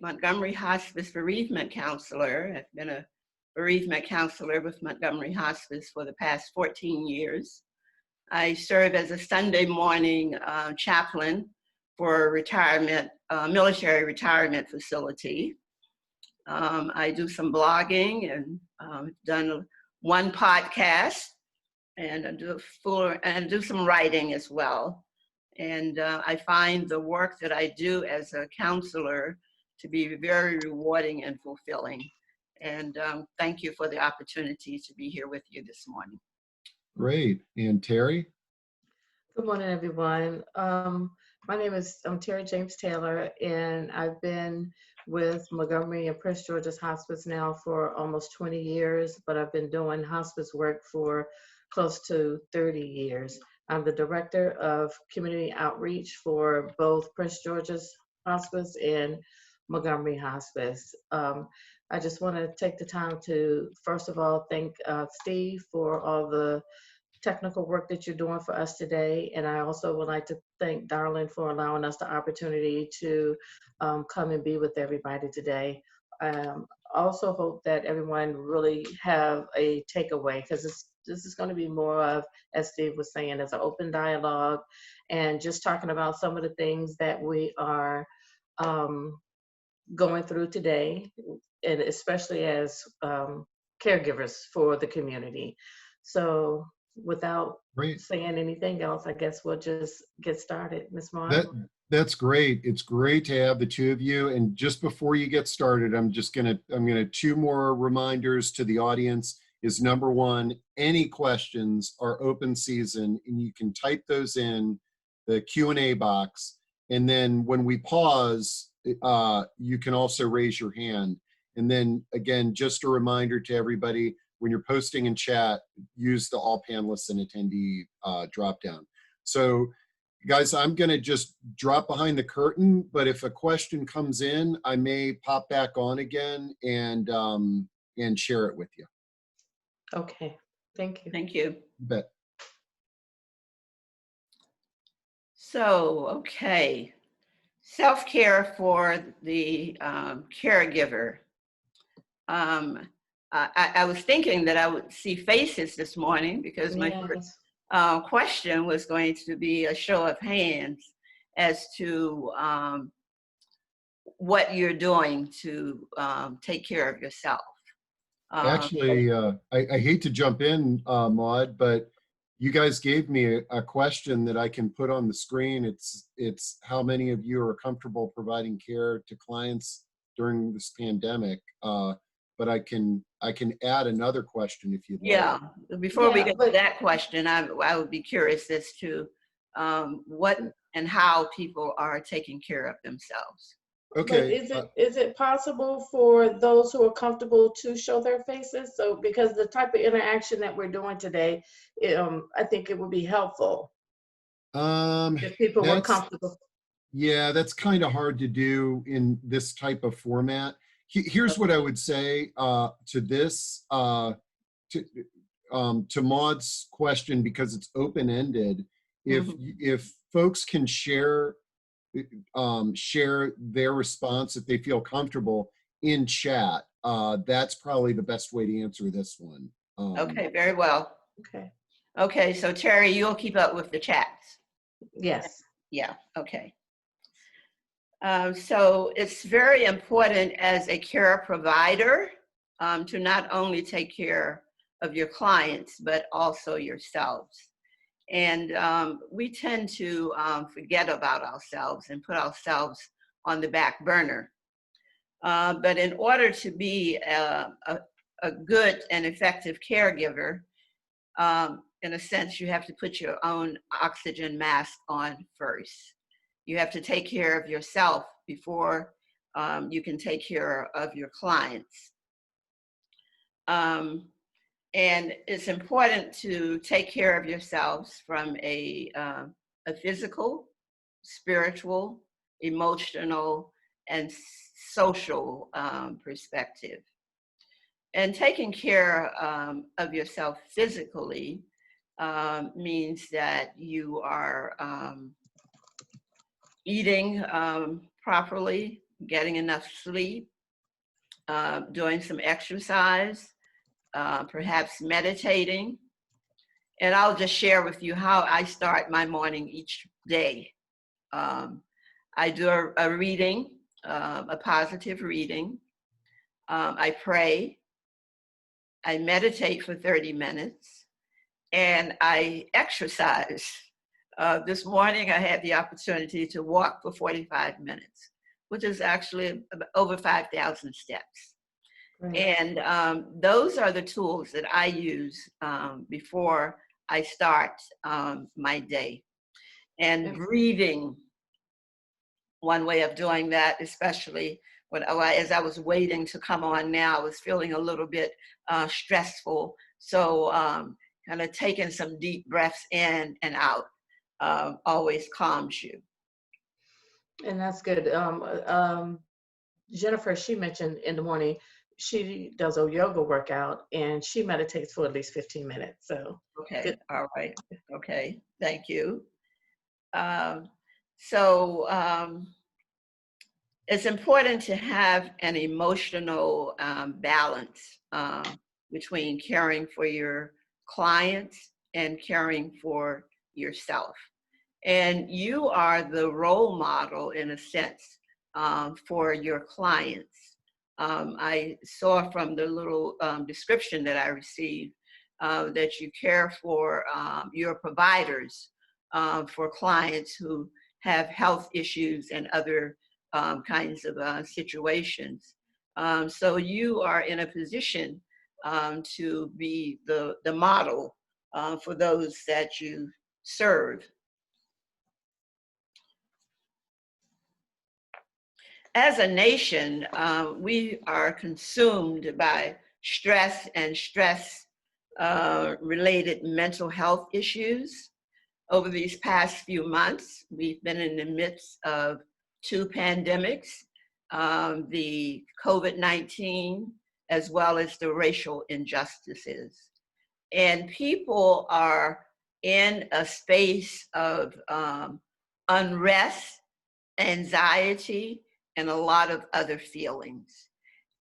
Montgomery Hospice bereavement counselor. I've been a bereavement counselor with Montgomery Hospice for the past 14 years. I serve as a Sunday morning chaplain for a retirement, military retirement facility. I do some blogging and done one podcast, and I do some writing as well. And I find the work that I do as a counselor to be very rewarding and fulfilling. And thank you for the opportunity to be here with you this morning. Great. And Terry? Good morning, everyone. My name is Terry James Taylor, and I've been with Montgomery and Prince George's Hospice now for almost 20 years, but I've been doing hospice work for close to 30 years. I'm the director of community outreach for both Prince George's Hospice and Montgomery Hospice. I just want to take the time to, first of all, thank Steve for all the technical work that you're doing for us today. And I also would like to thank Darlene for allowing us the opportunity to come and be with everybody today. Also hope that everyone really have a takeaway, because this is going to be more of, as Steve was saying, as an open dialogue and just talking about some of the things that we are going through today, and especially as caregivers for the community. So without saying anything else, I guess we'll just get started. Ms. Martin? That's great. It's great to have the two of you. And just before you get started, I'm gonna two more reminders to the audience. Is number one, any questions are open season, and you can type those in the Q&A box. And then when we pause, you can also raise your hand. And then again, just a reminder to everybody, when you're posting in chat, use the all panelists and attendee drop down. So guys, I'm gonna just drop behind the curtain, but if a question comes in, I may pop back on again and share it with you. Okay, thank you. Thank you. You bet. So, okay, self-care for the caregiver. I was thinking that I would see faces this morning, because my first question was going to be a show of hands as to what you're doing to take care of yourself. Actually, I hate to jump in, Maud, but you guys gave me a question that I can put on the screen. It's how many of you are comfortable providing care to clients during this pandemic? But I can add another question if you'd like. Yeah, before we get to that question, I would be curious as to what and how people are taking care of themselves. Okay. But is it possible for those who are comfortable to show their faces? So because the type of interaction that we're doing today, I think it would be helpful if people were comfortable. Yeah, that's kind of hard to do in this type of format. Here's what I would say to this, to Maud's question, because it's open-ended. If folks can share their response if they feel comfortable in chat, that's probably the best way to answer this one. Okay, very well. Okay, so Terry, you'll keep up with the chats. Yes. Yeah, okay. So it's very important as a care provider to not only take care of your clients, but also yourselves. And we tend to forget about ourselves and put ourselves on the back burner. But in order to be a good and effective caregiver, in a sense, you have to put your own oxygen mask on first. You have to take care of yourself before you can take care of your clients. And it's important to take care of yourselves from a physical, spiritual, emotional, and social perspective. And taking care of yourself physically means that you are eating properly, getting enough sleep, doing some exercise, perhaps meditating. And I'll just share with you how I start my morning each day. I do a reading, a positive reading. I pray. I meditate for 30 minutes, and I exercise. This morning, I had the opportunity to walk for 45 minutes, which is actually over 5,000 steps. Right. And those are the tools that I use before I start my day. And breathing, one way of doing that, especially as I was waiting to come on now, I was feeling a little bit stressful. So kind of taking some deep breaths in and out always calms you. And that's good. Jennifer, she mentioned in the morning, she does a yoga workout and she meditates for at least 15 minutes. So Okay, good. all right. Okay, thank you. It's important to have an emotional balance between caring for your clients and caring for yourself. And you are the role model, in a sense, for your clients. I saw from the little description that I received that you care for your providers for clients who have health issues and other kinds of situations. So you are in a position to be the model for those that you serve. As a nation, we are consumed by stress and stress related mental health issues. Over these past few months, we've been in the midst of 2 pandemics, the COVID-19, as well as the racial injustices. And people are in a space of unrest, anxiety, and a lot of other feelings.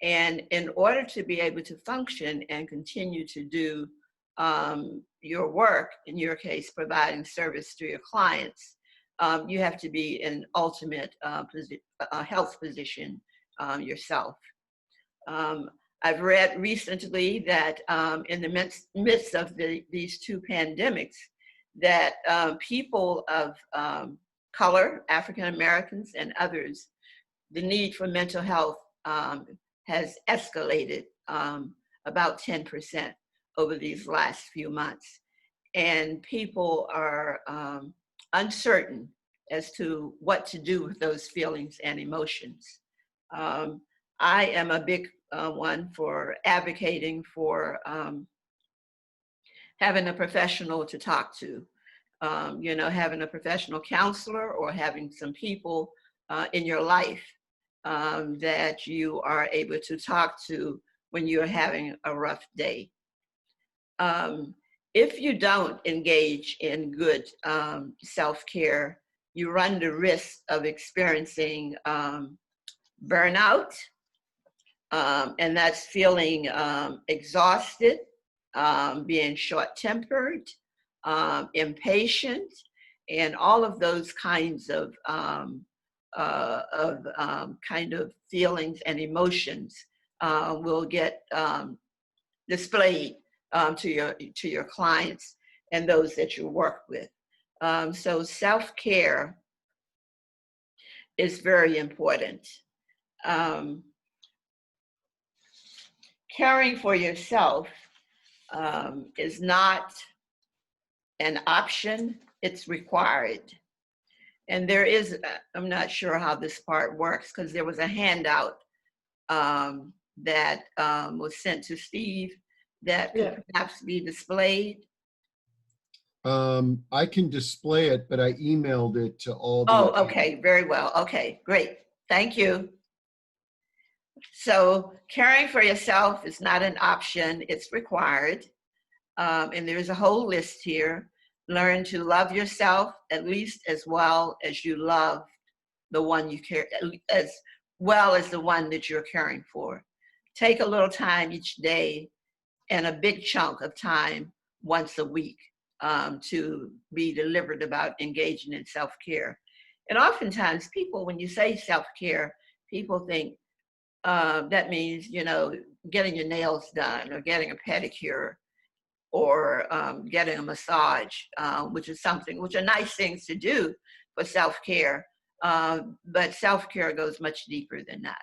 And in order to be able to function and continue to do your work, in your case, providing service to your clients, you have to be in ultimate health position yourself. I've read recently that in the midst of these 2 pandemics, that people of color, African Americans and others, the need for mental health has escalated about 10% over these last few months. And people are uncertain as to what to do with those feelings and emotions. I am a big one for advocating for having a professional to talk to, having a professional counselor or having some people in your life that you are able to talk to when you're having a rough day. If you don't engage in good self-care, you run the risk of experiencing burnout, and that's feeling exhausted, being short-tempered, impatient, and all of those kinds of kind of feelings and emotions will get displayed to your clients and those that you work with. So self-care is very important. Caring for yourself is not an option, it's required. And there is, I'm not sure how this part works, because there was a handout that was sent to Steve that could perhaps be displayed. I can display it, but I emailed it to all the. Oh, okay, very well. Okay, great. Thank you. So caring for yourself is not an option, it's required. And there's a whole list here. Learn to love yourself at least as well as you love the one you care, as well as the one that you're caring for. Take a little time each day and a big chunk of time once a week to be deliberate about engaging in self-care. And oftentimes people, when you say self-care, people think that means, you know, getting your nails done or getting a pedicure or getting a massage, which are nice things to do for self-care. But self-care goes much deeper than that.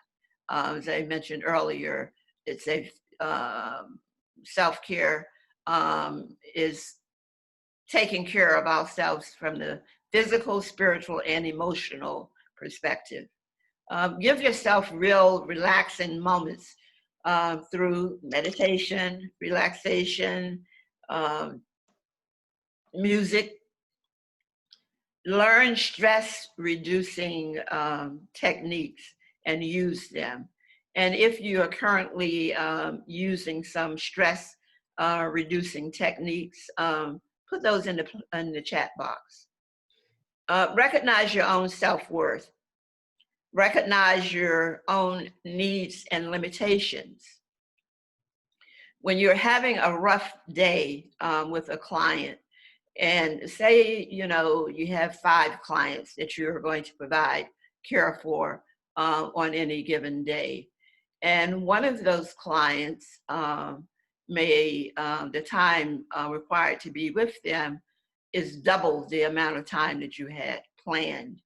As I mentioned earlier, it's a self-care is taking care of ourselves from the physical, spiritual, and emotional perspective. Give yourself real relaxing moments through meditation, relaxation, music. Learn stress reducing techniques and use them. And if you are currently using some stress reducing techniques, put those in the chat box. Recognize your own self-worth. Recognize your own needs and limitations. When you're having a rough day with a client, and say, you know, you have 5 clients that you're going to provide care for on any given day. And one of those clients may, the time required to be with them is double the amount of time that you had planned.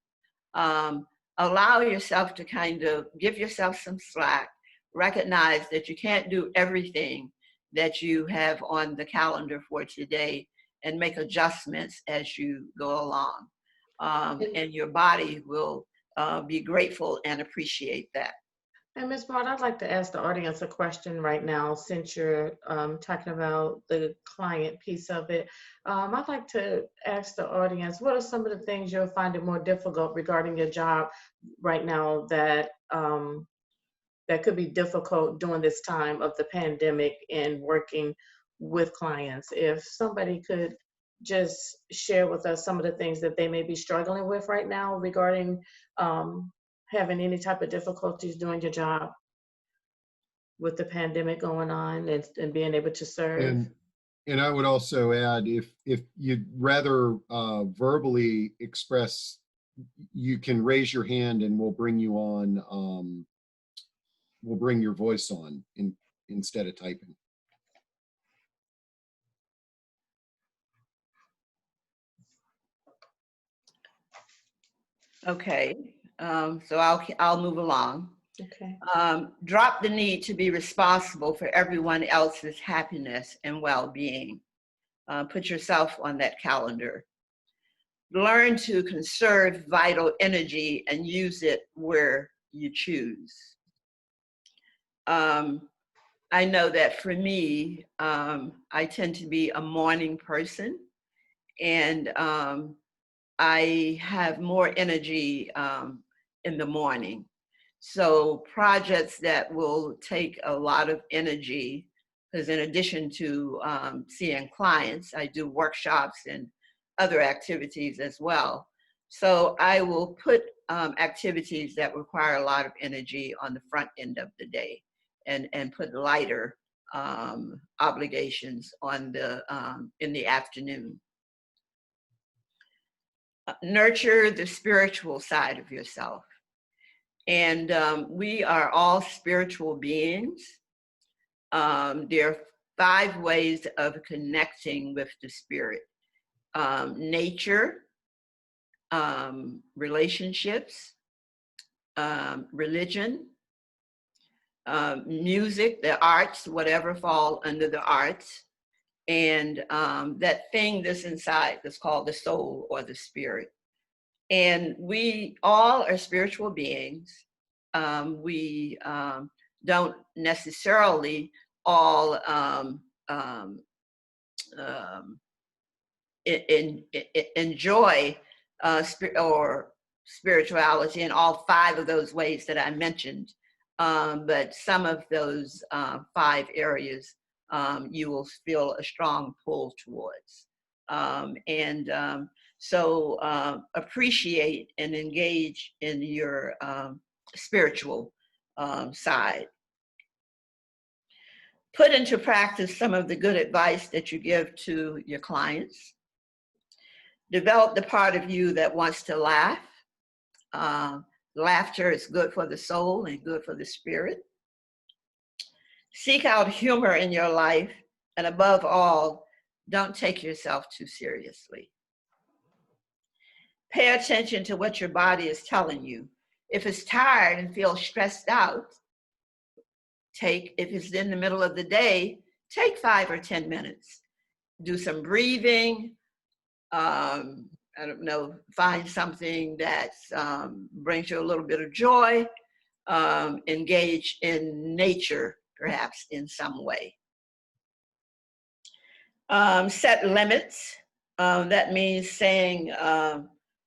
Allow yourself to kind of give yourself some slack, recognize that you can't do everything that you have on the calendar for today, and make adjustments as you go along. And your body will be grateful and appreciate that. And Ms. Broad, I'd like to ask the audience a question right now, since you're talking about the client piece of it. I'd like to ask the audience, what are some of the things you're finding more difficult regarding your job right now that that could be difficult during this time of the pandemic and working with clients? If somebody could just share with us some of the things that they may be struggling with right now regarding having any type of difficulties doing your job with the pandemic going on and being able to serve. And I would also add, if you'd rather verbally express, you can raise your hand and we'll bring you on. We'll bring your voice on instead of typing. Okay, so I'll move along. Okay. Drop the need to be responsible for everyone else's happiness and well-being. Put yourself on that calendar. Learn to conserve vital energy and use it where you choose. I know that for me, I tend to be a morning person, and I have more energy in the morning. So projects that will take a lot of energy, because in addition to seeing clients, I do workshops and other activities as well. So I will put activities that require a lot of energy on the front end of the day, and put lighter obligations on the in the afternoon. Nurture the spiritual side of yourself. And we are all spiritual beings. There are 5 ways of connecting with the spirit. Nature, relationships, religion, music, the arts, whatever fall under the arts, and that thing that's inside that's called the soul or the spirit. And we all are spiritual beings. We don't necessarily all enjoy spirituality in all 5 of those ways that I mentioned. But some of those 5 areas you will feel a strong pull towards. So appreciate and engage in your spiritual side. Put into practice some of the good advice that you give to your clients. Develop the part of you that wants to laugh. Laughter is good for the soul and good for the spirit. Seek out humor in your life, and above all, don't take yourself too seriously. Pay attention to what your body is telling you. If it's tired and feels stressed out, if it's in the middle of the day, take 5 or 10 minutes. Do some breathing. I don't know, find something that brings you a little bit of joy. Engage in nature, perhaps in some way. Set limits. That means saying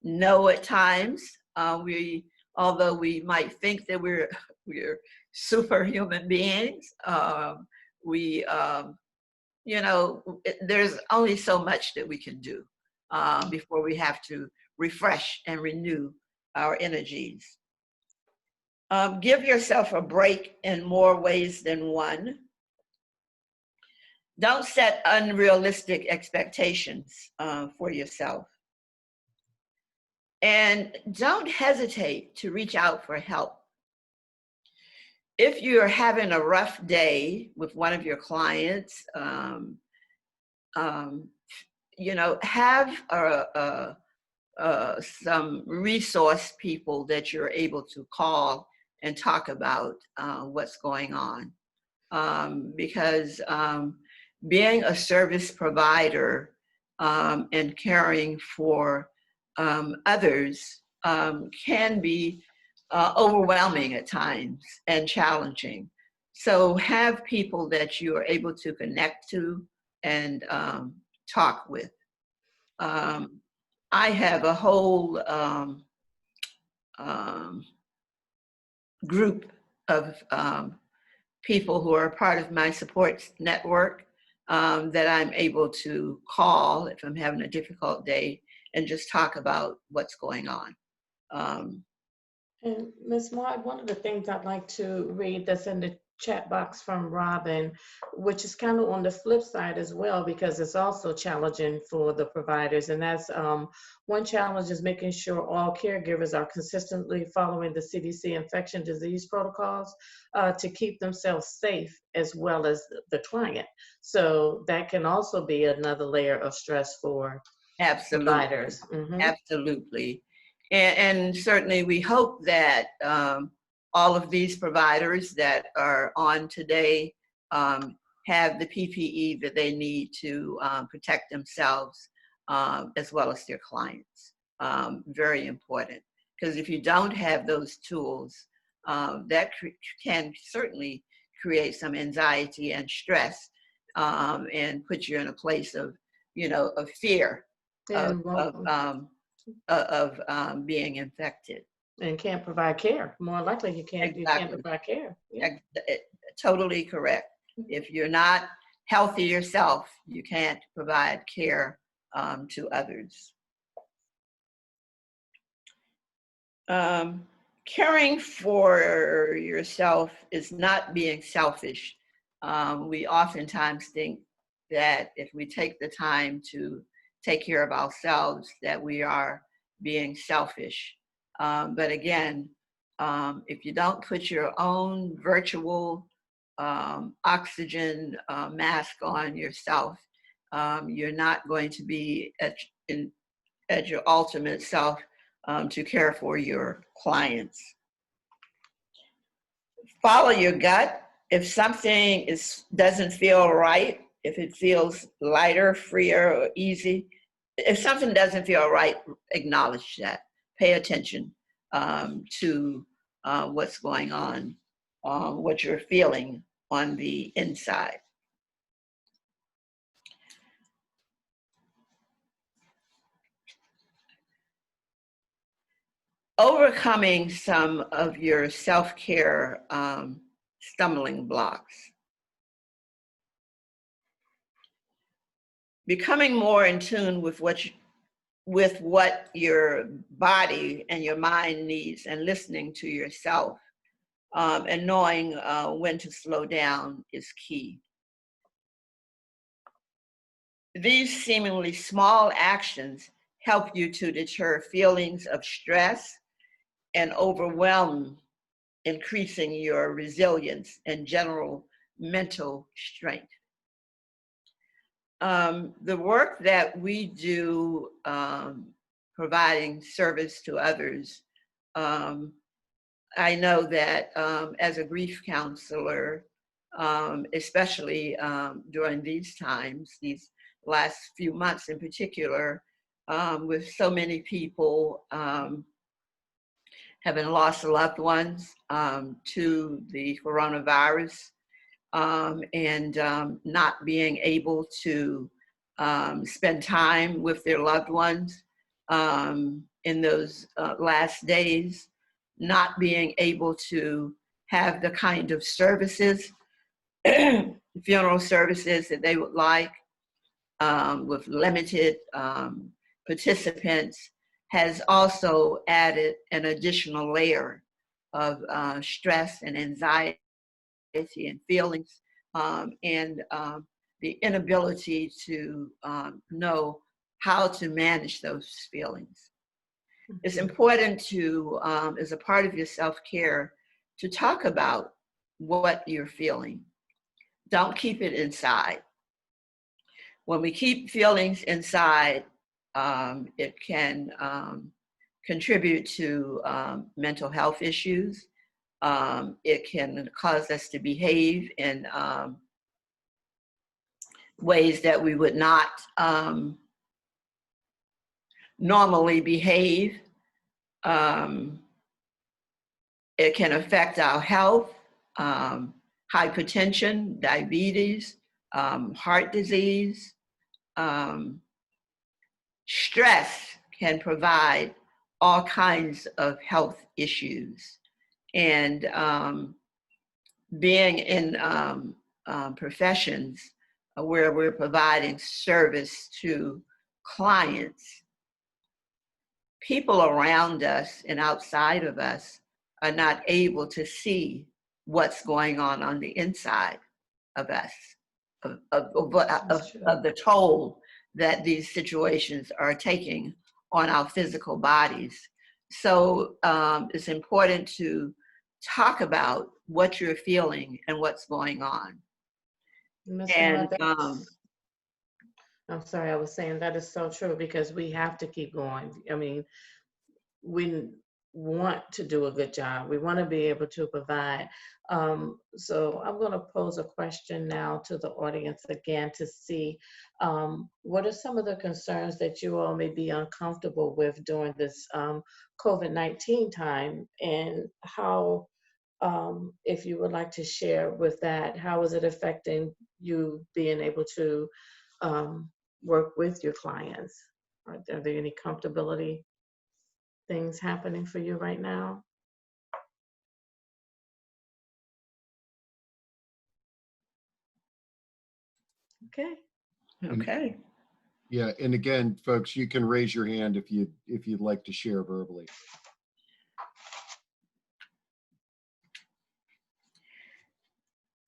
no at times. Although we might think that we're superhuman beings, there's only so much that we can do before we have to refresh and renew our energies. Give yourself a break in more ways than one. Don't set unrealistic expectations for yourself. And don't hesitate to reach out for help. If you're having a rough day with one of your clients, have some resource people that you're able to call and talk about what's going on. Because being a service provider and caring for others can be overwhelming at times and challenging. So have people that you are able to connect to and talk with. I have a whole group of people who are part of my support network that I'm able to call if I'm having a difficult day and just talk about what's going on. And Ms. Maud, one of the things I'd like to read that's in the chat box from Robin, which is kind of on the flip side as well, because it's also challenging for the providers. And that's one challenge is making sure all caregivers are consistently following the CDC infection disease protocols to keep themselves safe as well as the client. So that can also be another layer of stress for providers. Mm-hmm. Absolutely. And certainly we hope that all of these providers that are on today have the PPE that they need to protect themselves as well as their clients. Very important, because if you don't have those tools, that can certainly create some anxiety and stress and put you in a place of fear of being infected. And can't provide care. More likely you can't provide care. Yeah. Totally correct. If you're not healthy yourself, you can't provide care to others. Caring for yourself is not being selfish. We oftentimes think that if we take the time to take care of ourselves, that we are being selfish. But again, if you don't put your own virtual oxygen mask on yourself, you're not going to be at your ultimate self to care for your clients. Follow your gut. If something doesn't feel right, if it feels lighter, freer, or easy, if something doesn't feel right, acknowledge that. Pay attention to what's going on, what you're feeling on the inside. Overcoming some of your self-care stumbling blocks. Becoming more in tune with what with what your body and your mind needs and listening to yourself, and knowing when to slow down is key. These seemingly small actions help you to deter feelings of stress and overwhelm, increasing your resilience and general mental strength. The work that we do, providing service to others, I know that as a grief counselor, especially during these times, these last few months in particular, with so many people having lost loved ones to the coronavirus, and not being able to spend time with their loved ones in those last days, not being able to have the kind of services, funeral services that they would like, with limited participants, has also added an additional layer of stress and anxiety and feelings, and the inability to know how to manage those feelings. It's important to, as a part of your self-care, to talk about what you're feeling. Don't keep it inside. When we keep feelings inside, it can contribute to mental health issues. It can cause us to behave in ways that we would not normally behave. It can affect our health, hypertension, diabetes, heart disease. Stress can provide all kinds of health issues. And being in professions where we're providing service to clients, people around us and outside of us are not able to see what's going on the inside of us, of the toll that these situations are taking on our physical bodies. So it's important to talk about what you're feeling and what's going on. And I'm sorry, I was saying that is so true, because we have to keep going. I mean, we want to do a good job. We want to be able to provide. So I'm going to pose a question now to the audience again to see what are some of the concerns that you all may be uncomfortable with during this COVID-19 time, and how, if you would like to share with that, how is it affecting you being able to work with your clients? Are there any comfortability things happening for you right now? Okay. Yeah, and again, folks, you can raise your hand if you'd like to share verbally.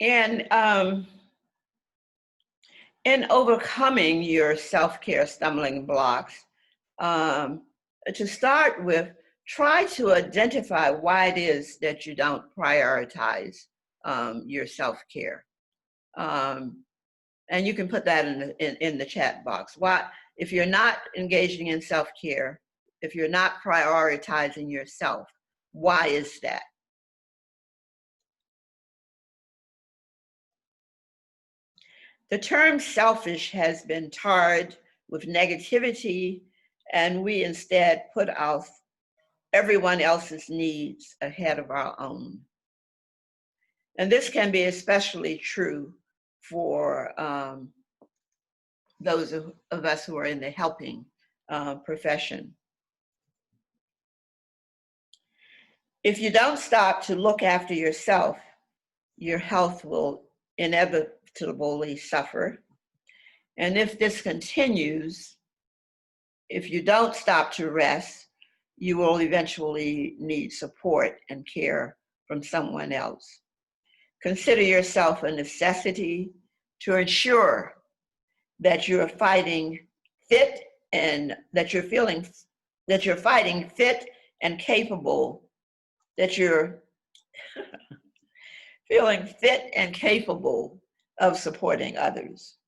And in overcoming your self-care stumbling blocks, to start with, try to identify why it is that you don't prioritize your self-care. And you can put that in the chat box. Why, if you're not engaging in self-care, if you're not prioritizing yourself, why is that? The term selfish has been tarred with negativity, and we instead put everyone else's needs ahead of our own. And this can be especially true for those of us who are in the helping profession. If you don't stop to look after yourself, your health will inevitably suffer. And if this continues, if you don't stop to rest, you will eventually need support and care from someone else. Consider yourself a necessity to ensure that you're fighting fit and that you're feeling that you're fighting fit and capable, that you're feeling fit and capable of supporting others.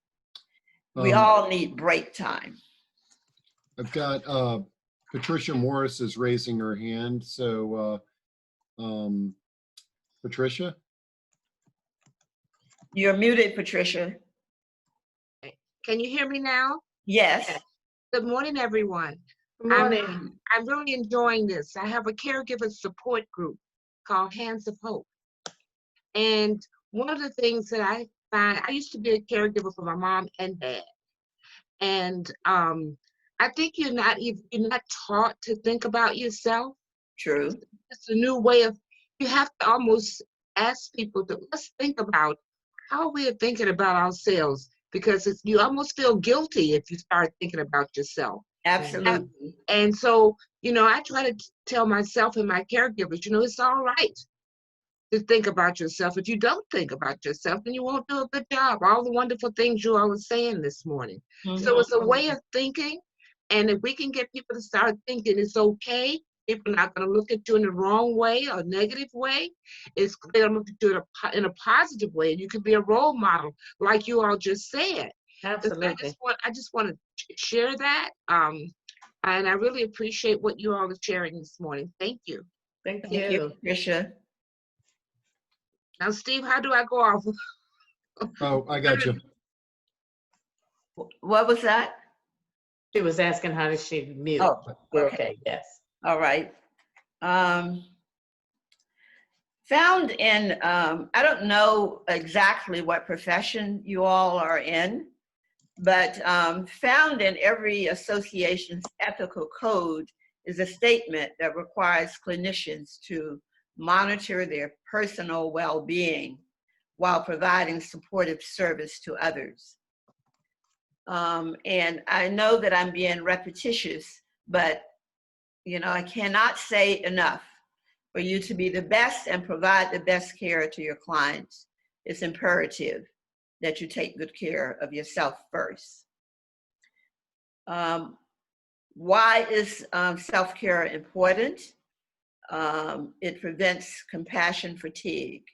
We all need break time. I've got Patricia Morris is raising her hand. So Patricia? You're muted, Patricia. Can you hear me now? Yes. Good morning, everyone. Good morning. I'm really enjoying this. I have a caregiver support group called Hands of Hope. And one of the things that I find, I used to be a caregiver for my mom and dad. And I think you're not taught to think about yourself. True. It's a new way of, you have to almost ask people to, let's think about how we're thinking about ourselves, because you almost feel guilty if you start thinking about yourself. Absolutely. And so, I try to tell myself and my caregivers, it's all right to think about yourself. If you don't think about yourself, then you won't do a good job. All the wonderful things you all were saying this morning. Mm-hmm. So it's a way of thinking. And if we can get people to start thinking it's okay, people are not going to look at you in the wrong way or negative way. They're going to look at you in a positive way. And you could be a role model, like you all just said. Absolutely. I just want to share that. And I really appreciate what you all are sharing this morning. Thank you. Thank Thank you, Patricia. Now, Steve, how do I go off? Oh, I got you. What was that? She was asking how does she mute. Oh, Okay, yes. All right. Found in, I don't know exactly what profession you all are in, but found in every association's ethical code is a statement that requires clinicians to monitor their personal well-being while providing supportive service to others. And I know that I'm being repetitious, but I cannot say enough. For you to be the best and provide the best care to your clients, it's imperative that you take good care of yourself first. Why is self-care important? It prevents compassion fatigue.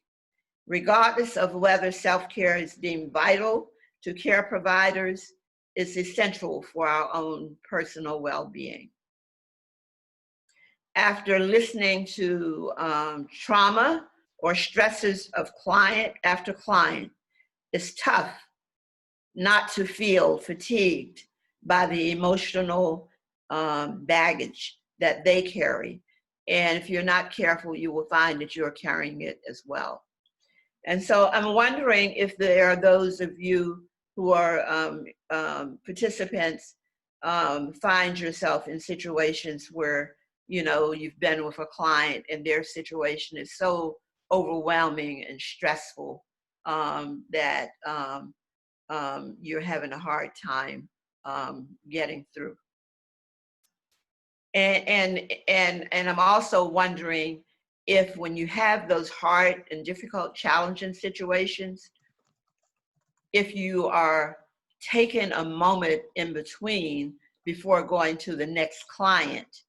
Regardless of whether self-care is deemed vital to care providers, it's essential for our own personal well-being. After listening to trauma or stresses of client after client, it's tough not to feel fatigued by the emotional baggage that they carry. And if you're not careful, you will find that you're carrying it as well. And so I'm wondering if there are those of you who are participants find yourself in situations where you've been with a client and their situation is so overwhelming and stressful that you're having a hard time getting through. And I'm also wondering if when you have those hard and difficult, challenging situations, if you are taking a moment in between before going to the next client.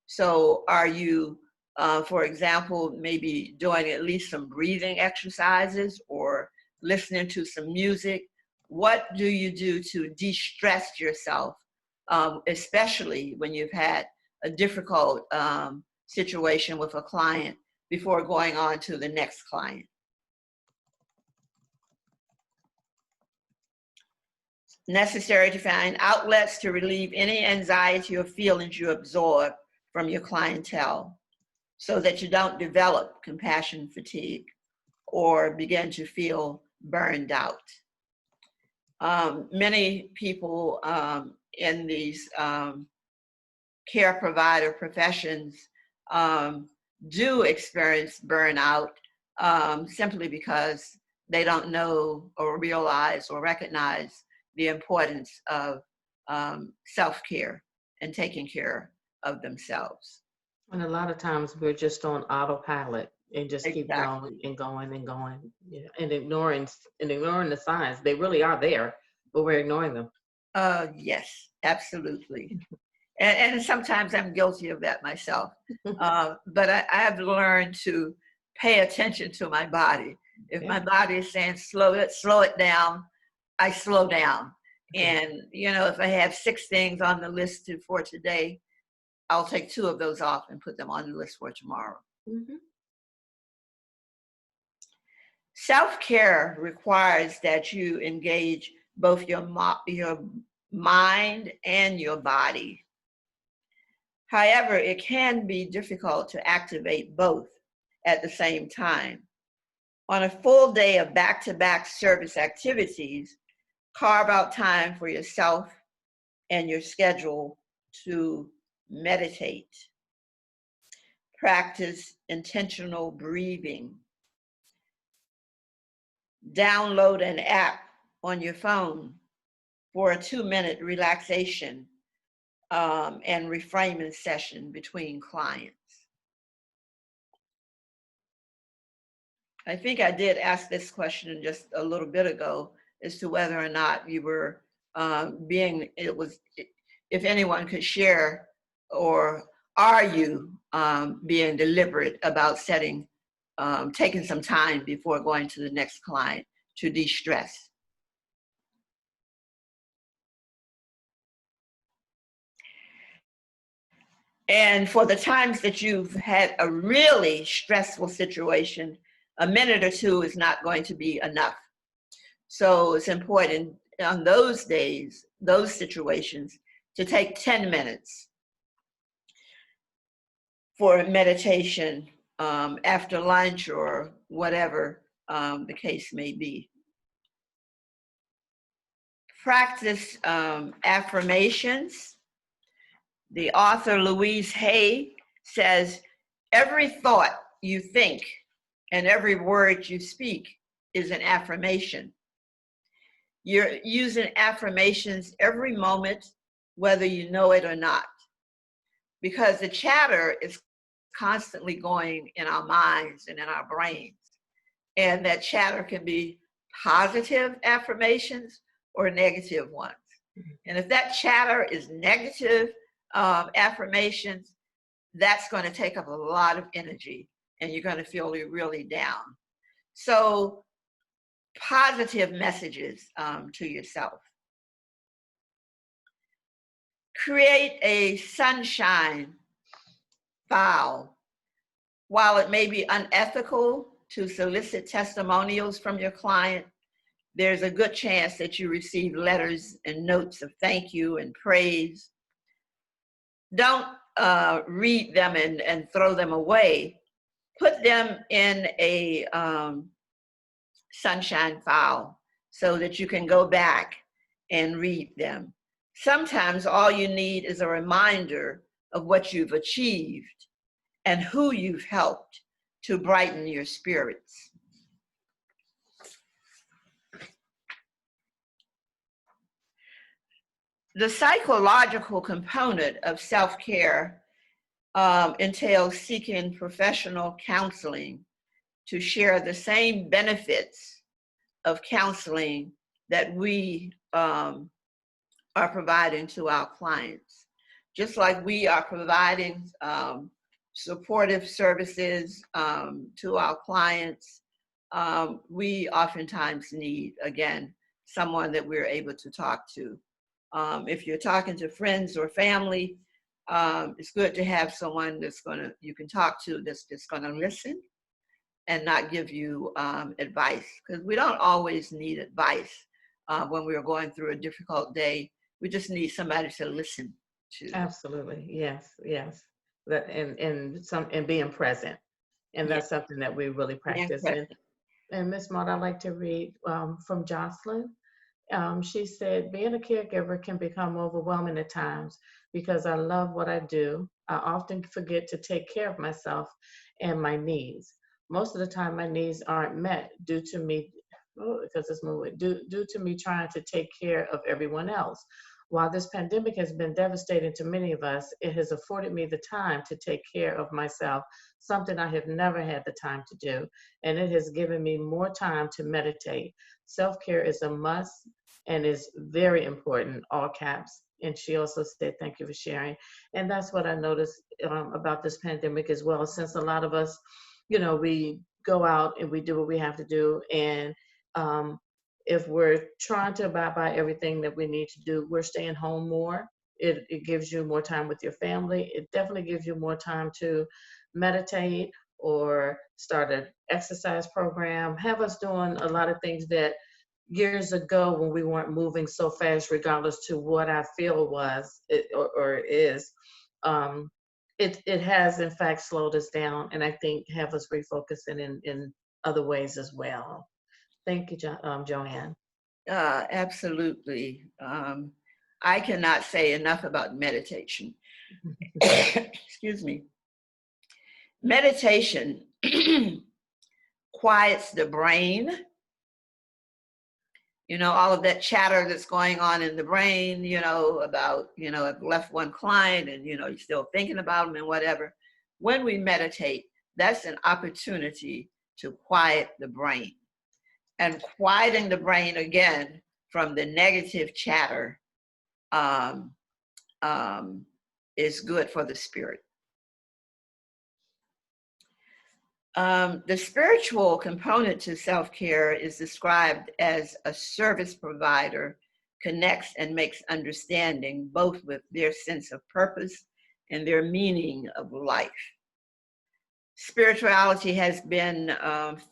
So are you, for example, maybe doing at least some breathing exercises or listening to some music? What do you do to de-stress yourself, especially when you've had a difficult situation with a client before going on to the next client? Necessary to find outlets to relieve any anxiety or feelings you absorb from your clientele so that you don't develop compassion fatigue or begin to feel burned out. Many people in these care provider professions do experience burnout simply because they don't know or realize or recognize the importance of self-care and taking care of themselves. And a lot of times we're just on autopilot and just keep Exactly. going and going and going, yeah, and ignoring the signs. They really are there, but we're ignoring them. Yes, absolutely. And sometimes I'm guilty of that myself. But I have learned to pay attention to my body. If Yeah. my body is saying slow it down, I slow down. And if I have 6 things on the list for today, I'll take 2 of those off and put them on the list for tomorrow. Mhm. Self-care requires that you engage both your mind and your body. However, it can be difficult to activate both at the same time. On a full day of back-to-back service activities, carve out time for yourself and your schedule to meditate. Practice intentional breathing. Download an app on your phone for a 2-minute relaxation and reframing session between clients. I think I did ask this question just a little bit ago as to whether or not you were if anyone could share, or are you being deliberate about taking some time before going to the next client to de-stress? And for the times that you've had a really stressful situation, a minute or 2 is not going to be enough. So it's important on those days, those situations, to take 10 minutes for meditation after lunch or whatever the case may be. Practice affirmations. The author Louise Hay says, every thought you think and every word you speak is an affirmation. You're using affirmations every moment, whether you know it or not, because the chatter is constantly going in our minds and in our brains. And that chatter can be positive affirmations or negative ones. And if that chatter is negative affirmations, that's going to take up a lot of energy and you're going to feel really down. So positive messages to yourself. Create a sunshine file. While it may be unethical to solicit testimonials from your client, there's a good chance that you receive letters and notes of thank you and praise. Don't read them and throw them away. Put them in a sunshine file so that you can go back and read them. Sometimes all you need is a reminder of what you've achieved and who you've helped to brighten your spirits. The psychological component of self-care entails seeking professional counseling to share the same benefits of counseling that we are providing to our clients. Just like we are providing supportive services to our clients, we oftentimes need, again, someone that we're able to talk to. If you're talking to friends or family, it's good to have someone you can talk to that's just gonna listen and not give you advice, because we don't always need advice when we're going through a difficult day. We just need somebody to listen to. Absolutely, yes. That and being present, and that's something that we really practice. And Miss Maud, I'd like to read from Jocelyn. She said, being a caregiver can become overwhelming at times because I love what I do. I often forget to take care of myself and my needs. Most of the time, my needs aren't met due to me trying to take care of everyone else. while this pandemic has been devastating to many of us, it has afforded me the time to take care of myself, something I have never had the time to do. And it has given me more time to meditate. Self-care is a must and is very important, all caps. And she also said, thank you for sharing. And that's what I noticed about this pandemic as well, since a lot of us, we go out and we do what we have to do. And if we're trying to abide by everything that we need to do, we're staying home more. It gives you more time with your family. It definitely gives you more time to meditate or start an exercise program. Have us doing a lot of things that years ago when we weren't moving so fast, regardless to what our field was or is. It has in fact slowed us down, and I think have us refocusing in other ways as well. Thank you, Joanne. Absolutely. I cannot say enough about meditation. Excuse me. Meditation quiets the brain. All of that chatter that's going on in the brain, about, I've left one client and, you're still thinking about them and whatever. When we meditate, that's an opportunity to quiet the brain. And quieting the brain again from the negative chatter is good for the spirit. The spiritual component to self-care is described as a service provider connects and makes understanding both with their sense of purpose and their meaning of life. Spirituality has been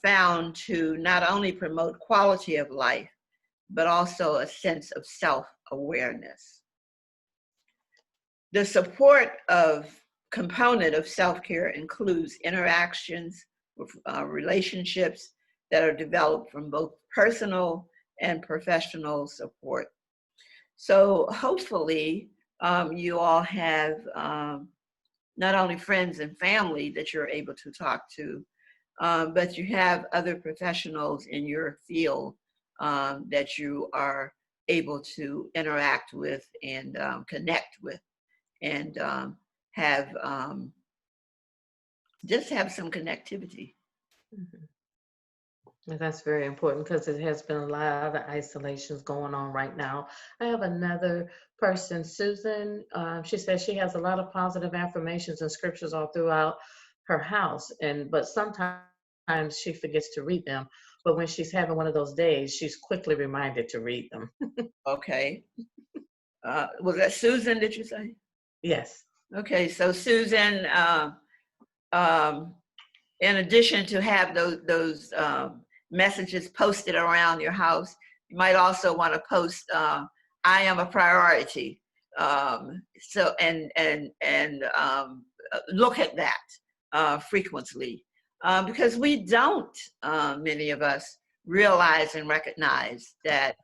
found to not only promote quality of life, but also a sense of self-awareness. The support component of self-care includes interactions with relationships that are developed from both personal and professional support. So hopefully you all have not only friends and family that you're able to talk to, but you have other professionals in your field that you are able to interact with and connect with, and just have some connectivity. And that's very important because it has been a lot of isolations going on right now. I have another person, Susan. She says she has a lot of positive affirmations and scriptures all throughout her house, but sometimes she forgets to read them. But when she's having one of those days, she's quickly reminded to read them. Okay. Was that Susan, did you say? Yes. Okay, so Susan, in addition to have those messages posted around your house, you might also want to post I am a priority. So look at that frequently, because we don't, many of us, realize and recognize that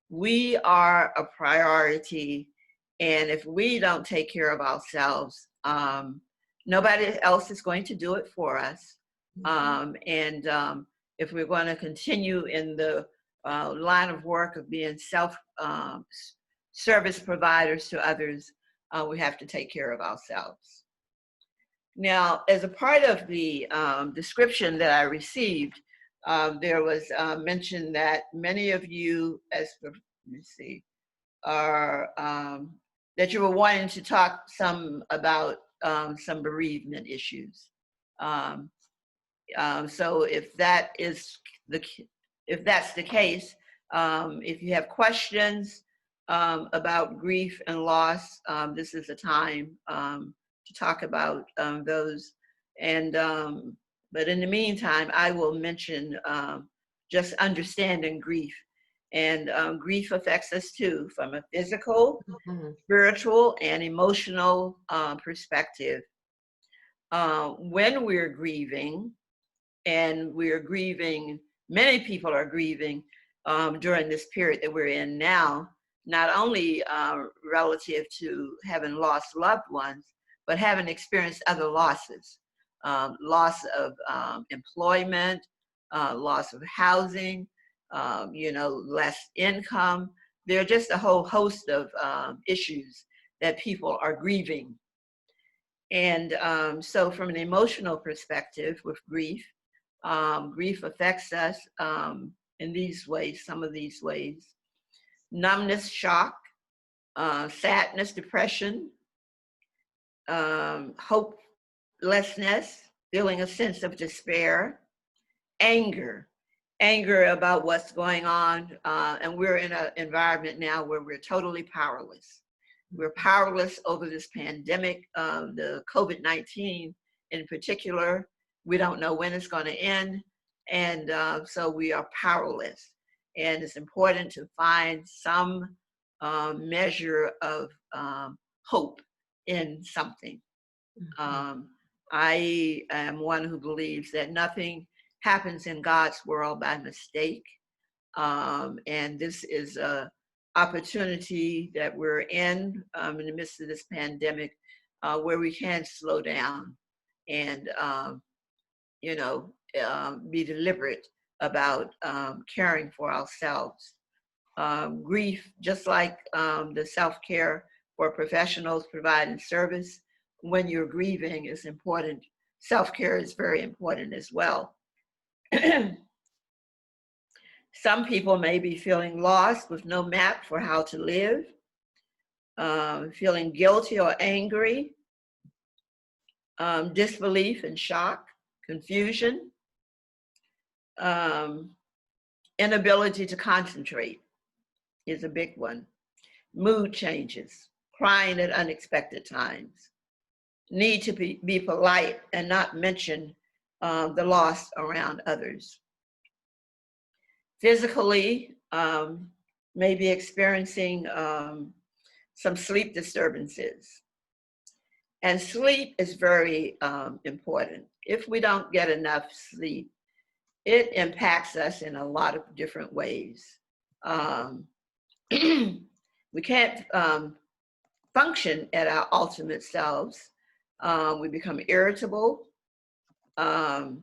we are a priority, and if we don't take care of ourselves, nobody else is going to do it for us. If we're going to continue in the line of work of being service providers to others, we have to take care of ourselves. Now, as a part of the description that I received, there was mention that many of you, are that you were wanting to talk some about some bereavement issues. So if that's the case, if you have questions about grief and loss, this is the time to talk about those. But in the meantime, I will mention just understanding grief. And grief affects us too, from a physical, spiritual, and emotional perspective. When we're grieving, and we're grieving, many people are grieving during this period that we're in now, not only relative to having lost loved ones, but having experienced other losses, loss of employment, loss of housing, less income, there are just a whole host of issues that people are grieving. And so from an emotional perspective with grief, grief affects us in these ways, some of these ways: numbness, shock, sadness, depression, hopelessness, feeling a sense of despair, anger about what's going on. And we're in an environment now where we're totally powerless. We're powerless over this pandemic, the COVID-19 in particular. We don't know when it's going to end. And so we are powerless. And it's important to find some measure of hope in something. I am one who believes that nothing happens in God's world by mistake. And this is a opportunity that we're in the midst of this pandemic, where we can slow down and, be deliberate about caring for ourselves. Grief, just like the self-care for professionals providing service, when you're grieving is important. Self-care is very important as well. Some people may be feeling lost with no map for how to live, feeling guilty or angry, disbelief and shock, confusion, inability to concentrate is a big one. Mood changes, crying at unexpected times, need to be polite and not mention the loss around others. Physically, maybe experiencing some sleep disturbances. And sleep is very important. If we don't get enough sleep, it impacts us in a lot of different ways. We can't function at our ultimate selves. We become irritable. And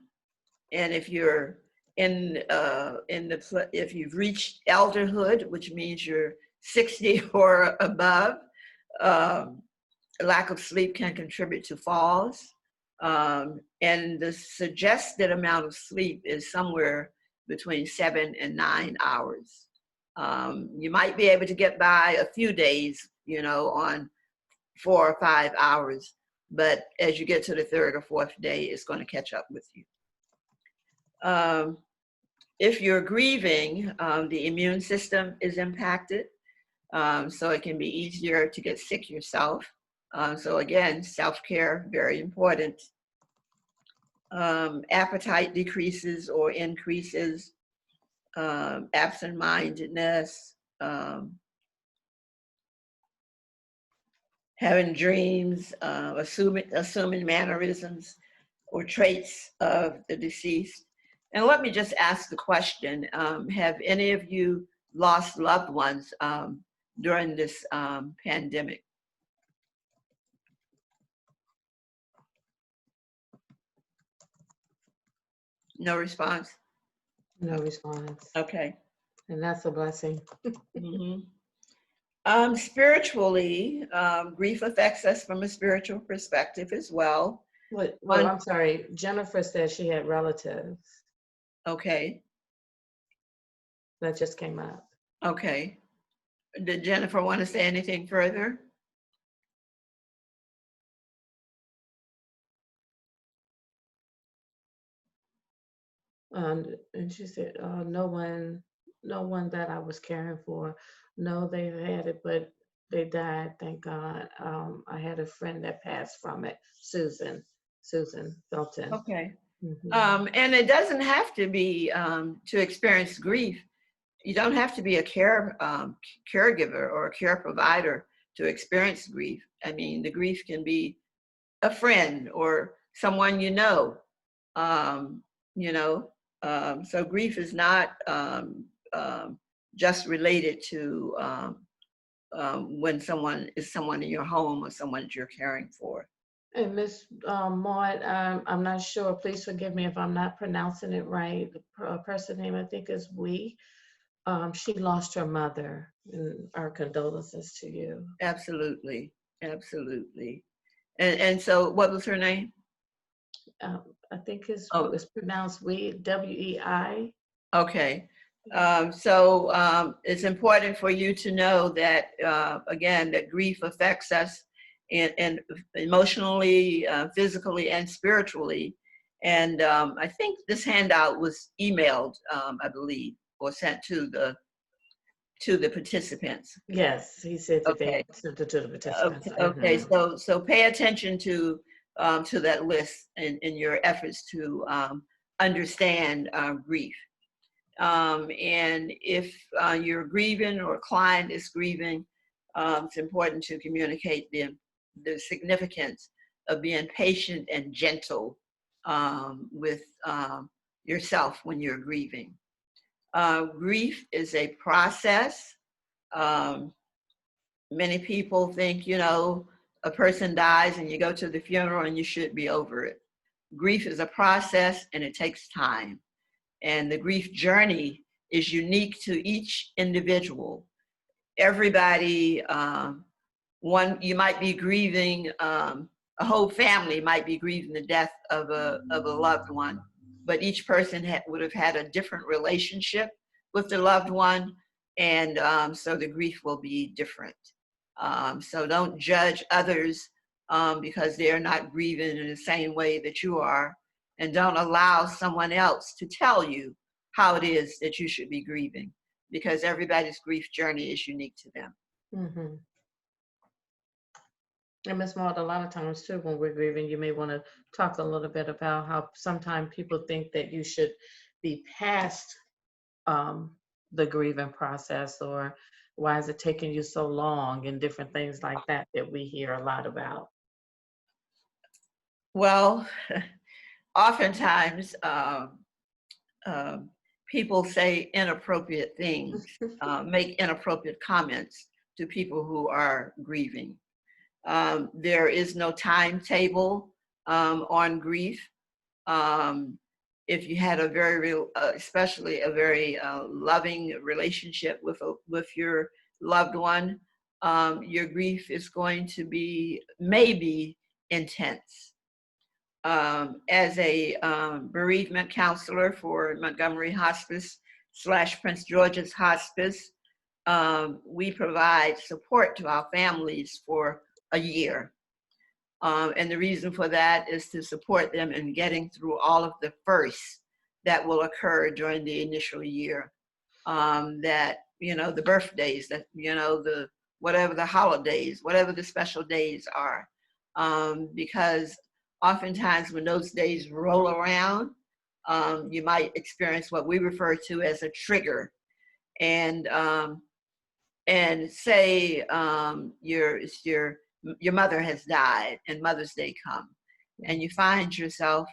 if you're if you've reached elderhood, which means you're 60 or above, lack of sleep can contribute to falls. And the suggested amount of sleep is somewhere between 7 and 9 hours. You might be able to get by a few days, on 4 or 5 hours, but as you get to the third or fourth day, it's going to catch up with you. If you're grieving, the immune system is impacted, so it can be easier to get sick yourself. So again, self-care, very important. Appetite decreases or increases, absent-mindedness, having dreams, assuming mannerisms or traits of the deceased. And let me just ask the question, have any of you lost loved ones during this pandemic? No response? No response. Okay. And that's a blessing. Spiritually, grief affects us from a spiritual perspective as well. Well, I'm sorry. Jennifer said she had relatives. Okay. That just came up. Okay. Did Jennifer want to say anything further? And she said, no one that I was caring for. No, they had it, but they died, thank God. I had a friend that passed from it, Susan Felton. Okay. And it doesn't have to be to experience grief. You don't have to be a caregiver or a care provider to experience grief. I mean, the grief can be a friend or someone you know. So grief is not just related to when someone in your home or someone that you're caring for. And Miss Maud, I'm not sure. Please forgive me if I'm not pronouncing it right. The person name I think is Wee. She lost her mother, and our condolences to you. Absolutely, absolutely. And so what was her name? I think Oh, it's pronounced Wei. okay. It's important for you to know that, again, that grief affects us and emotionally, physically, and spiritually. And I think this handout was emailed, I believe, or sent to the participants. Yes, he said that they Okay. sent it to the participants. Okay. Mhm. So pay attention to that list in your efforts to understand grief. And if you're grieving or a client is grieving, it's important to communicate the significance of being patient and gentle with yourself when you're grieving. Grief is a process. Um, Many people think, a person dies and you go to the funeral and you should be over it. Grief is a process and it takes time. And the grief journey is unique to each individual. Everybody, you might be grieving, a whole family might be grieving the death of a loved one, but each person would have had a different relationship with the loved one, and so the grief will be different. So don't judge others because they're not grieving in the same way that you are, and don't allow someone else to tell you how it is that you should be grieving, because everybody's grief journey is unique to them. Mhm. And Ms. Maud, a lot of times too, when we're grieving, you may want to talk a little bit about how sometimes people think that you should be past um, the grieving process, or why is it taking you so long, and different things like that that we hear a lot about. Well, oftentimes um, people say inappropriate things, make inappropriate comments to people who are grieving. There is no timetable on grief. Um, if you had a especially a very loving relationship with your loved one, your grief is going to be maybe intense. As a bereavement counselor for Montgomery Hospice / Prince George's Hospice, we provide support to our families for a year. And the reason for that is to support them in getting through all of the firsts that will occur during the initial year. The birthdays, whatever the holidays, whatever the special days are. Because oftentimes when those days roll around, you might experience what we refer to as a trigger. And say your mother has died and Mother's Day come, and you find yourself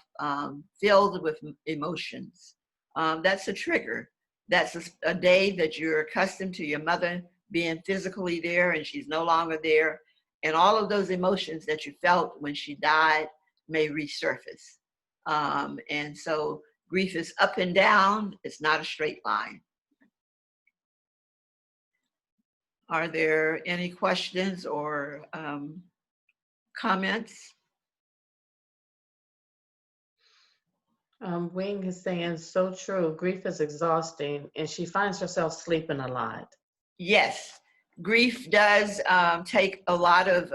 filled with emotions. That's a trigger. That's a day that you're accustomed to your mother being physically there and she's no longer there. And all of those emotions that you felt when she died may resurface. And so grief is up and down. It's not a straight line. Are there any questions or comments? Wing is saying, so true. Grief is exhausting, and she finds herself sleeping a lot. Yes, grief does take a lot of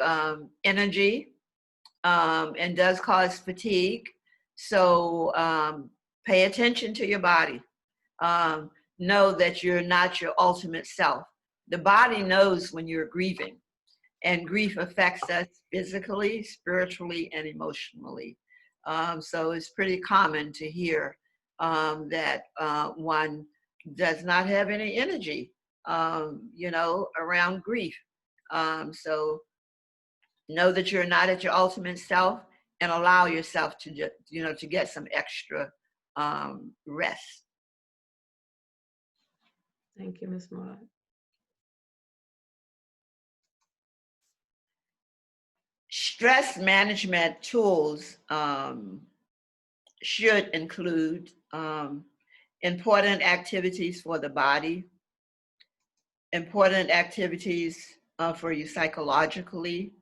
energy and does cause fatigue. So pay attention to your body. Know that you're not your ultimate self. The body knows when you're grieving, and grief affects us physically, spiritually, and emotionally. So it's pretty common to hear that one does not have any energy, around grief. So know that you're not at your ultimate self, and allow yourself to get some extra rest. Thank you, Ms. Maud. Stress management tools should include important activities for the body, important activities for you psychologically,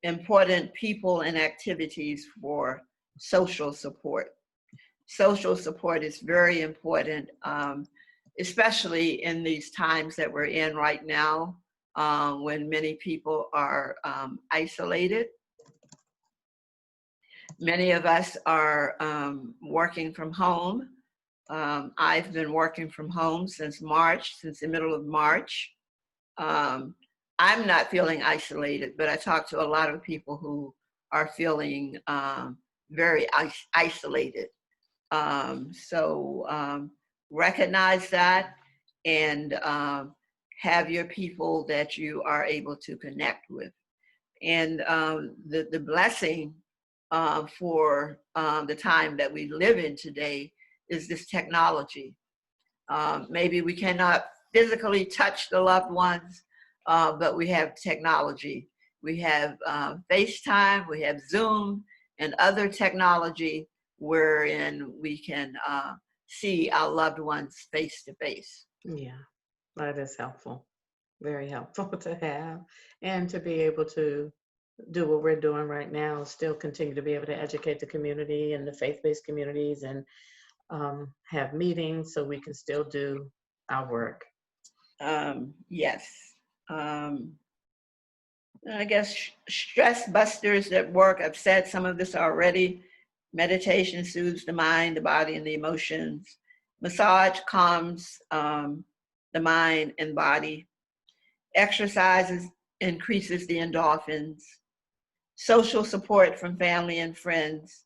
important people and activities for social support. Social support is very important, especially in these times that we're in right now, when many people are isolated. Many of us are working from home. I've been working from home since the middle of March. I'm not feeling isolated, but I talk to a lot of people who are feeling very isolated. So recognize that and have your people that you are able to connect with. And the blessing for the time that we live in today is this technology. Maybe we cannot physically touch the loved ones, but we have technology. We have FaceTime, we have Zoom, and other technology wherein we can see our loved ones face to face. Yeah, that is helpful. Very helpful to have, and to be able to do what we're doing right now, still continue to be able to educate the community and the faith-based communities, and have meetings so we can still do our work. Yes. I guess stress busters that work. I've said some of this already. Meditation soothes the mind, the body, and the emotions. Massage calms the mind and body. Exercises increases the endorphins. Social support from family and friends,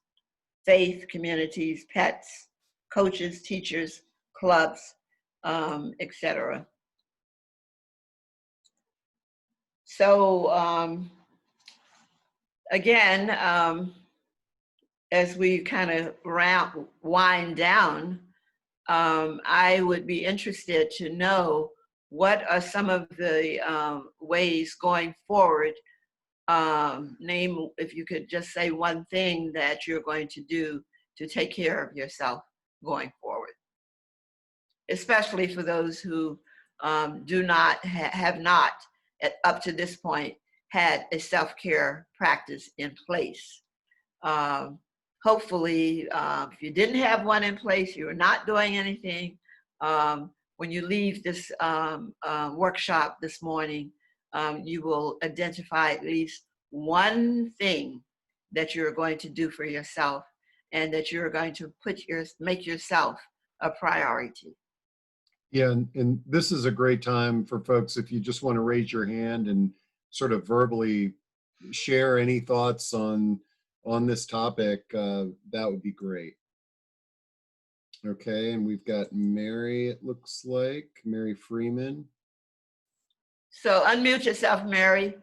faith communities, pets, coaches, teachers, clubs, etc. So again, as we kind of wind down, I would be interested to know what are some of the ways going forward. Name, if you could just say one thing that you're going to do to take care of yourself going forward, especially for those who do not have not up to this point had a self-care practice in place. Hopefully, if you didn't have one in place, you are not doing anything. When you leave this workshop this morning, you will identify at least one thing that you're going to do for yourself, and that you're going to make yourself a priority. Yeah, and this is a great time for folks, if you just want to raise your hand and sort of verbally share any thoughts on this topic, that would be great. Okay, and we've got Mary, it looks like, Mary Freeman. So unmute yourself, Mary.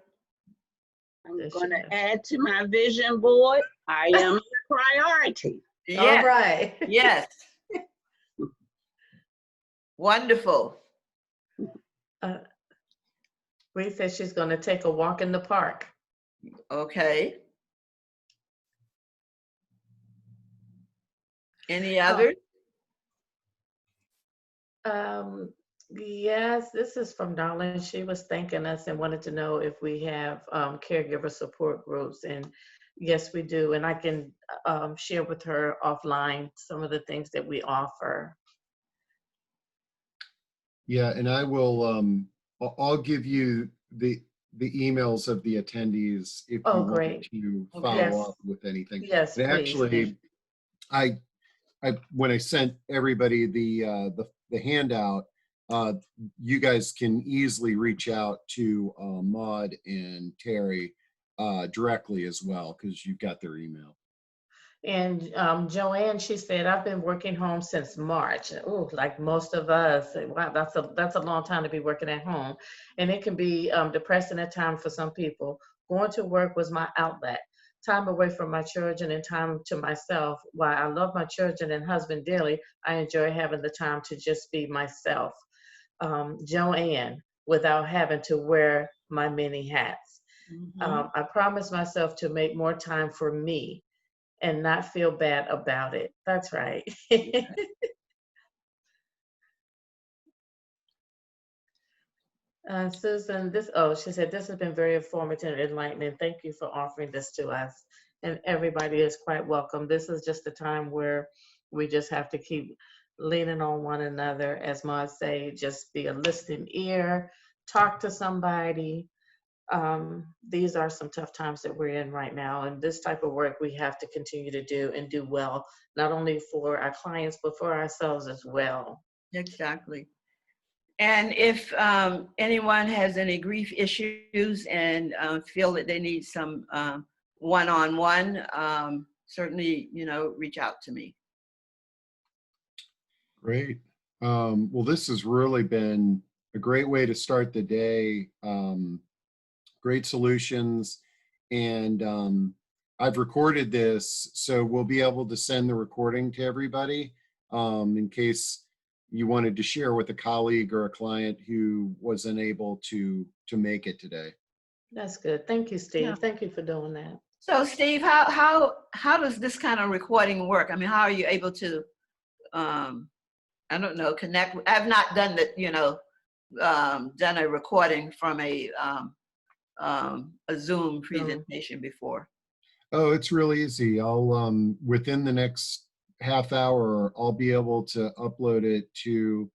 I'm going to add to my vision board. I am a priority. Yes. All right. Yes. Wonderful. Bree says she's going to take a walk in the park. Okay. Any others? Yes, this is from Darlene. She was thanking us and wanted to know if we have caregiver support groups, and yes, we do. And I can share with her offline some of the things that we offer. Yeah, and I will, I'll give you the emails of the attendees if you want Great. to Okay. follow Yes. up with anything. Yes, And please. actually, I when I sent everybody the handout, you guys can easily reach out to Maud and Terry directly as well, because you've got their email. And Joanne, she said, I've been working home since March. Oh, like most of us. Wow, that's a long time to be working at home. And it can be depressing at times for some people. Going to work was my outlet. Time away from my children and time to myself. While I love my children and husband dearly, I enjoy having the time to just be myself. Joanne, without having to wear my many hats. Mhm. I promised myself to make more time for me and not feel bad about it. That's right. Susan, she said, this has been very informative and enlightening. Thank you for offering this to us. And everybody is quite welcome. This is just a time where we just have to keep leaning on one another. As Ma say, just be a listening ear, talk to somebody. These are some tough times that we're in right now. And this type of work we have to continue to do and do well, not only for our clients, but for ourselves as well. Exactly. And if anyone has any grief issues and feel that they need some one-on-one, certainly, reach out to me. Great. Well, this has really been a great way to start the day. Great solutions. And I've recorded this, so we'll be able to send the recording to everybody in case you wanted to share with a colleague or a client who was unable to make it today. That's good. Thank you, Steve. Yeah. Thank you for doing that. So Steve, how does this kind of recording work? I mean, how are you able to, I don't know, connect? I've not done the, done a recording from a Zoom presentation before. Oh, it's really easy. I'll within the next half hour, I'll be able to upload it to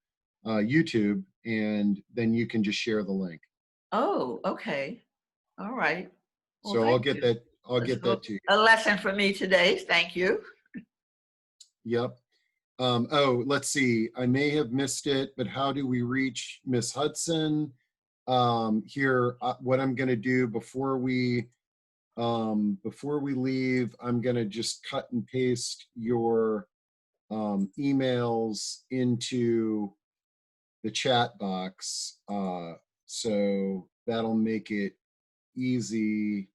YouTube, and then you can just share the link. Oh, okay. All right. Well, So I'll thank get you. that. I'll get that to you. A lesson for me today. Thank you. Yep. Oh, let's see. I may have missed it, but how do we reach Miss Hudson? Here, what I'm going to do before we leave, I'm going to just cut and paste your emails into the chat box. So that'll make it easy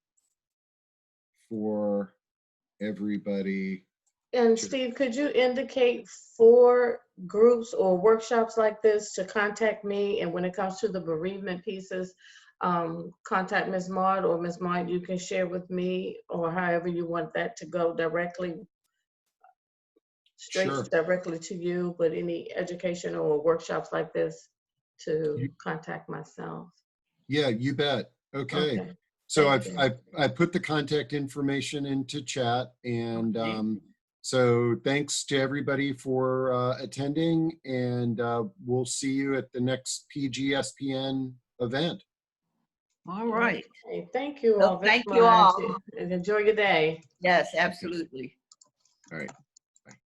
for everybody. And Steve, could you indicate for groups or workshops like this to contact me? And when it comes to the bereavement pieces, contact Ms. Maud, or Ms. Maud, you can share with me, or however you want that to go directly, straight Sure. directly to you, but any education or workshops like this to You- contact myself. Yeah, you bet. Okay. Okay. So Thank you. I've put the contact information into chat, and Okay. so thanks to everybody for attending, and we'll see you at the next PGSPN event. All right. Okay, thank you So all very thank you much, all. and enjoy your day. Yes, absolutely. All right.